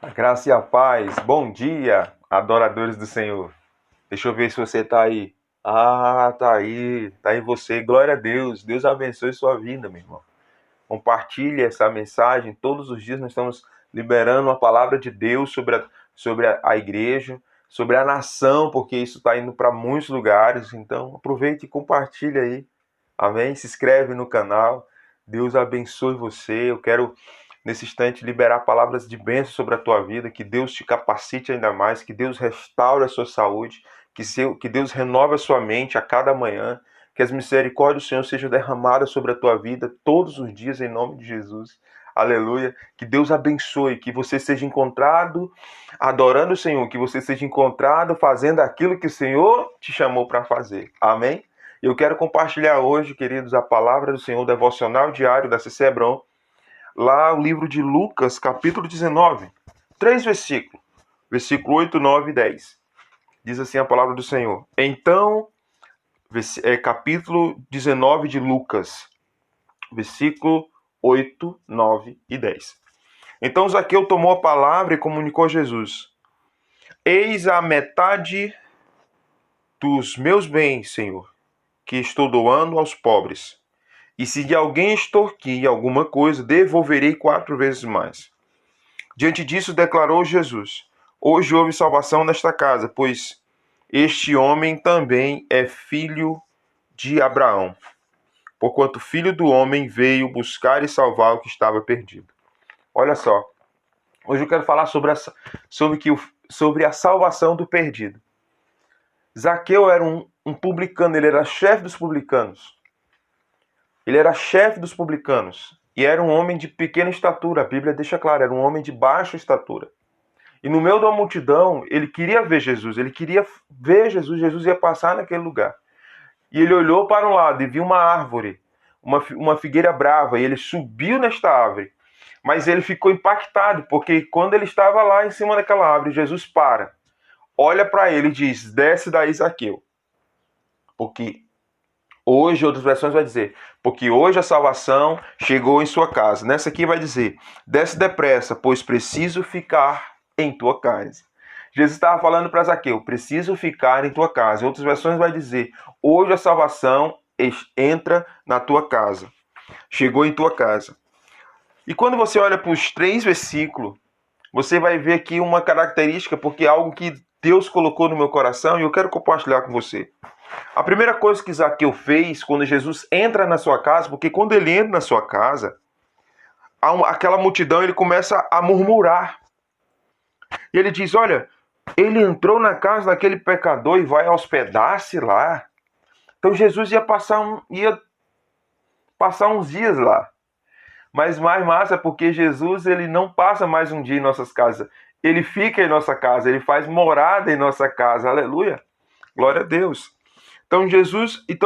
A graça e a paz. Bom dia, adoradores do Senhor. Deixa eu ver se você tá aí. Ah, tá aí. Tá aí você. Glória a Deus. Deus abençoe sua vida, meu irmão. Compartilhe essa mensagem. Todos os dias nós estamos liberando uma palavra de Deus sobre a igreja, sobre a nação, porque isso está indo para muitos lugares. Então, aproveite e compartilhe aí. Amém? Se inscreve no canal. Deus abençoe você. Eu quero, nesse instante, liberar palavras de bênção sobre a tua vida. Que Deus te capacite ainda mais. Que Deus restaure a sua saúde. Que Deus renove a sua mente a cada manhã. Que as misericórdias do Senhor sejam derramadas sobre a tua vida todos os dias, em nome de Jesus. Aleluia. Que Deus abençoe. Que você seja encontrado adorando o Senhor. Que você seja encontrado fazendo aquilo que o Senhor te chamou para fazer. Amém? Eu quero compartilhar hoje, queridos, a palavra do Senhor, devocional diário da CC Hebron, lá o livro de Lucas, capítulo 19, 3 versículos, versículo 8, 9 e 10. Diz assim a palavra do Senhor. Então, capítulo 19 de Lucas, versículo 8, 9 e 10. Então Zaqueu tomou a palavra e comunicou a Jesus: Eis a metade dos meus bens, Senhor, que estou doando aos pobres. E se de alguém extorquir alguma coisa, devolverei 4 vezes mais. Diante disso, declarou Jesus: Hoje houve salvação nesta casa, pois este homem também é filho de Abraão. Porquanto o filho do homem veio buscar e salvar o que estava perdido. Olha só, hoje eu quero falar sobre a salvação do perdido. Zaqueu era um publicano, ele era chefe dos publicanos. Ele era chefe dos publicanos e era um homem de pequena estatura. A Bíblia deixa claro, era um homem de baixa estatura. E no meio da multidão, ele queria ver Jesus. Ele queria ver Jesus. Jesus ia passar naquele lugar. E ele olhou para um lado e viu uma árvore, uma figueira brava. E ele subiu nesta árvore. Mas ele ficou impactado, porque quando ele estava lá em cima daquela árvore, Jesus para, olha para ele e diz: Desce daí, Zaqueu. Porque hoje, outras versões vai dizer, porque hoje a salvação chegou em sua casa. Nessa aqui vai dizer, desce depressa, pois preciso ficar em tua casa. Jesus estava falando para Zaqueu, preciso ficar em tua casa. Em outras versões vai dizer, hoje a salvação entra na tua casa. Chegou em tua casa. E quando você olha para os 3 versículos, você vai ver aqui uma característica, porque é algo que Deus colocou no meu coração e eu quero compartilhar com você. A primeira coisa que Zaqueu fez quando Jesus entra na sua casa, porque quando ele entra na sua casa, aquela multidão ele começa a murmurar. E ele diz: Olha, ele entrou na casa daquele pecador e vai hospedar-se lá. Então Jesus ia passar uns dias lá. Mas mais massa é porque Jesus ele não passa mais um dia em nossas casas. Ele fica em nossa casa, ele faz morada em nossa casa. Aleluia. Glória a Deus. Então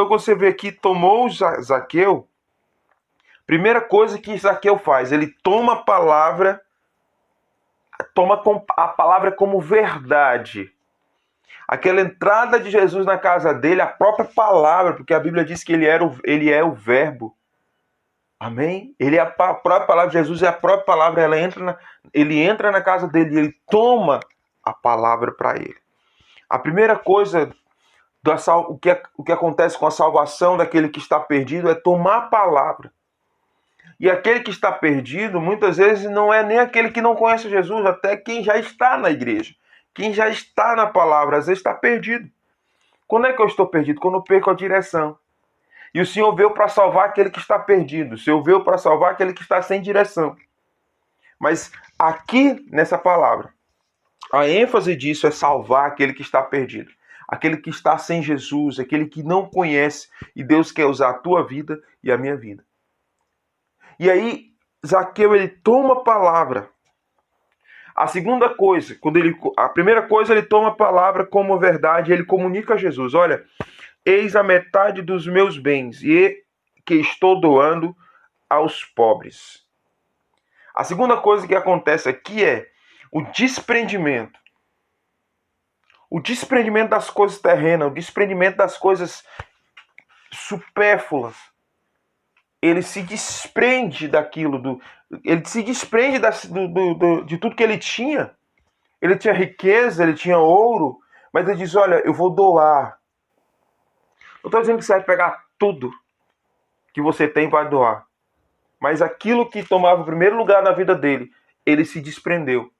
você vê aqui, tomou Zaqueu, primeira coisa que Zaqueu faz, ele toma a palavra como verdade. Aquela entrada de Jesus na casa dele, a própria palavra, porque a Bíblia diz que ele é o verbo. Amém? Ele é a própria palavra de Jesus, é a própria palavra, ele entra na casa dele e ele toma a palavra para ele. A primeira coisa o que acontece com a salvação daquele que está perdido é tomar a palavra. E aquele que está perdido, muitas vezes, não é nem aquele que não conhece Jesus, até quem já está na igreja. Quem já está na palavra, às vezes está perdido. Quando é que eu estou perdido? Quando eu perco a direção. E o Senhor veio para salvar aquele que está perdido. O Senhor veio para salvar aquele que está sem direção. Mas aqui, nessa palavra, a ênfase disso é salvar aquele que está perdido. Aquele que está sem Jesus, aquele que não conhece, e Deus quer usar a tua vida e a minha vida. E aí, Zaqueu, ele toma a palavra. A segunda coisa, a primeira coisa, ele toma a palavra como verdade, ele comunica a Jesus: Olha, eis a metade dos meus bens e que estou doando aos pobres. A segunda coisa que acontece aqui é o desprendimento. O desprendimento das coisas terrenas, o desprendimento das coisas supérfluas. ele se desprende daquilo, ele se desprende de tudo que ele tinha. Ele tinha riqueza, ele tinha ouro, mas ele diz, olha, eu vou doar. Não estou dizendo que você vai pegar tudo que você tem para doar. Mas aquilo que tomava o primeiro lugar na vida dele, ele se desprendeu.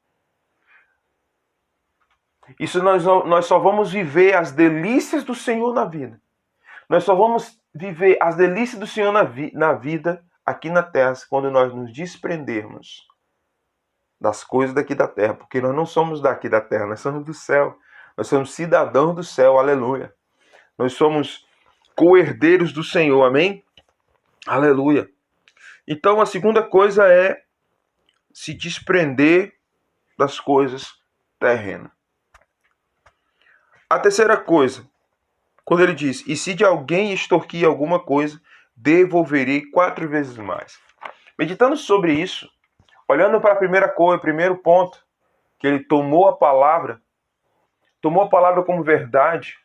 Isso nós só vamos viver as delícias do Senhor na vida. Nós só vamos viver as delícias do Senhor na vida, aqui na terra, quando nós nos desprendermos das coisas daqui da terra. Porque nós não somos daqui da terra, nós somos do céu. Nós somos cidadãos do céu, aleluia. Nós somos co-herdeiros do Senhor, amém? Aleluia. Então a segunda coisa é se desprender das coisas terrenas. A terceira coisa, quando ele diz, e se de alguém extorquir alguma coisa, devolverei 4 vezes mais. Meditando sobre isso, olhando para a primeira coisa, primeiro ponto, que ele tomou a palavra como verdade.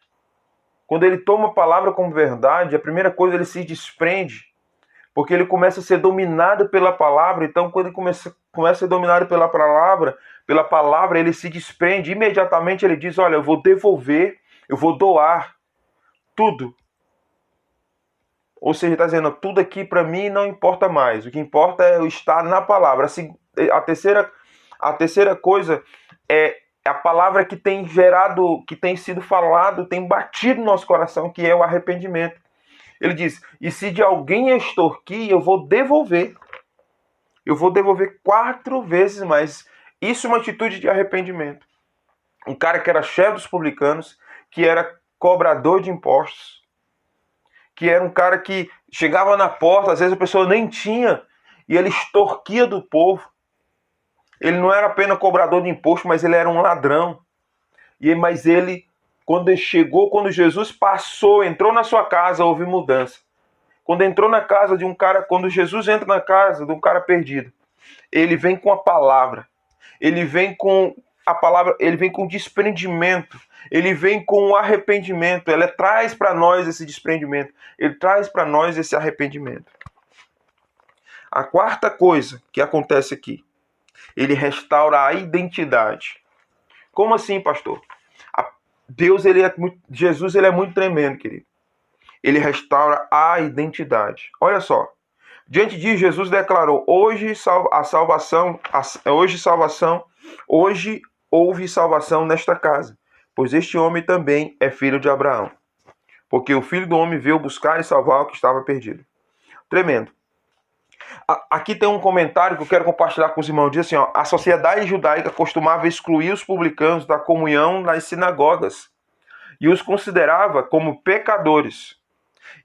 Quando ele toma a palavra como verdade, a primeira coisa, ele se desprende, porque ele começa a ser dominado pela palavra. Então, quando ele começa a ser dominado pela palavra, ele se desprende. Imediatamente ele diz, olha, eu vou devolver, eu vou doar tudo. Ou seja, está dizendo, tudo aqui para mim não importa mais. O que importa é eu estar na palavra. A terceira coisa é a palavra que tem gerado, que tem sido falado, tem batido no nosso coração, que é o arrependimento. Ele diz, e se de alguém extorquir, eu vou devolver. Eu vou devolver 4 vezes mais. Isso é uma atitude de arrependimento. Um cara que era chefe dos publicanos, que era cobrador de impostos, que era um cara que chegava na porta, às vezes a pessoa nem tinha, e ele extorquia do povo. Ele não era apenas cobrador de imposto, mas ele era um ladrão. Mas ele, quando Jesus passou, entrou na sua casa, houve mudança. Quando entrou na casa de um cara, quando Jesus entra na casa de um cara perdido, ele vem com a palavra. Ele vem com a palavra, ele vem com desprendimento. Ele vem com o arrependimento. Ele traz para nós esse desprendimento. Ele traz para nós esse arrependimento. A quarta coisa que acontece aqui, ele restaura a identidade. Como assim, pastor? Jesus ele é muito tremendo, querido. Ele restaura a identidade. Olha só. Diante disso, Jesus declarou: hoje houve salvação nesta casa, pois este homem também é filho de Abraão. Porque o Filho do Homem veio buscar e salvar o que estava perdido. Tremendo. Aqui tem um comentário que eu quero compartilhar com os irmãos. Diz assim, ó, a sociedade judaica costumava excluir os publicanos da comunhão nas sinagogas e os considerava como pecadores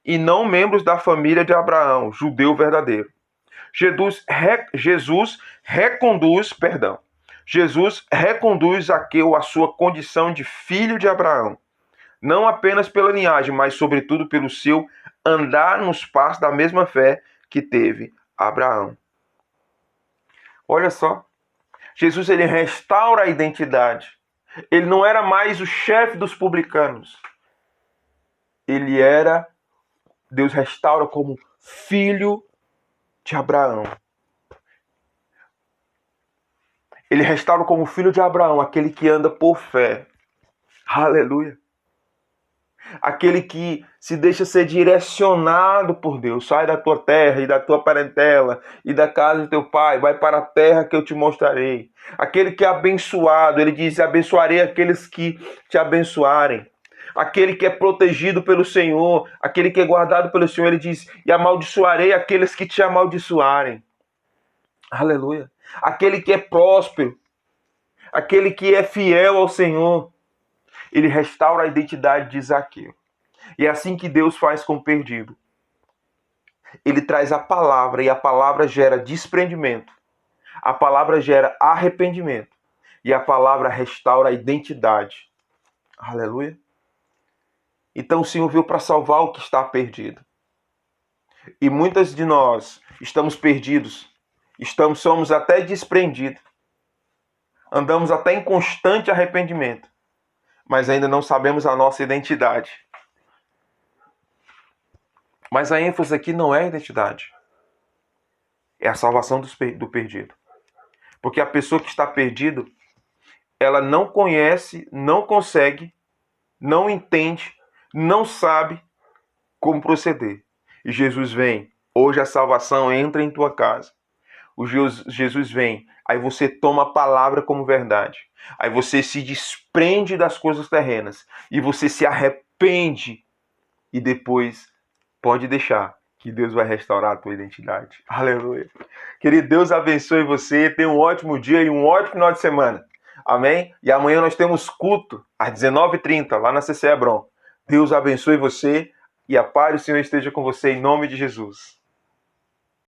e não membros da família de Abraão, judeu verdadeiro. Jesus reconduz Zaqueu à sua condição de filho de Abraão, não apenas pela linhagem, mas sobretudo pelo seu andar nos passos da mesma fé que teve Abraão. Olha só, Jesus ele restaura a identidade. Ele não era mais o chefe dos publicanos. Deus restaura como filho de Abraão. Ele restaura como filho de Abraão, aquele que anda por fé. Aleluia. Aquele que se deixa ser direcionado por Deus. Sai da tua terra e da tua parentela e da casa do teu pai. Vai para a terra que eu te mostrarei. Aquele que é abençoado. Ele diz, abençoarei aqueles que te abençoarem. Aquele que é protegido pelo Senhor. Aquele que é guardado pelo Senhor. Ele diz, e amaldiçoarei aqueles que te amaldiçoarem. Aleluia. Aquele que é próspero. Aquele que é fiel ao Senhor. Ele restaura a identidade de Zaqueu. E é assim que Deus faz com o perdido. Ele traz a palavra e a palavra gera desprendimento. A palavra gera arrependimento. E a palavra restaura a identidade. Aleluia. Então o Senhor veio para salvar o que está perdido. E muitas de nós estamos perdidos. Somos até desprendidos. Andamos até em constante arrependimento. Mas ainda não sabemos a nossa identidade. Mas a ênfase aqui não é a identidade. É a salvação do perdido. Porque a pessoa que está perdida, ela não conhece, não consegue, não entende, não sabe como proceder. E Jesus vem. Hoje a salvação entra em tua casa. O Jesus vem. Aí você toma a palavra como verdade. Aí você se desprende das coisas terrenas. E você se arrepende. E depois pode deixar que Deus vai restaurar a tua identidade. Aleluia. Querido, Deus abençoe você. Tenha um ótimo dia e um ótimo final de semana. Amém? E amanhã nós temos culto às 19h30 lá na CC Hebron. Deus abençoe você e a paz do Senhor esteja com você em nome de Jesus.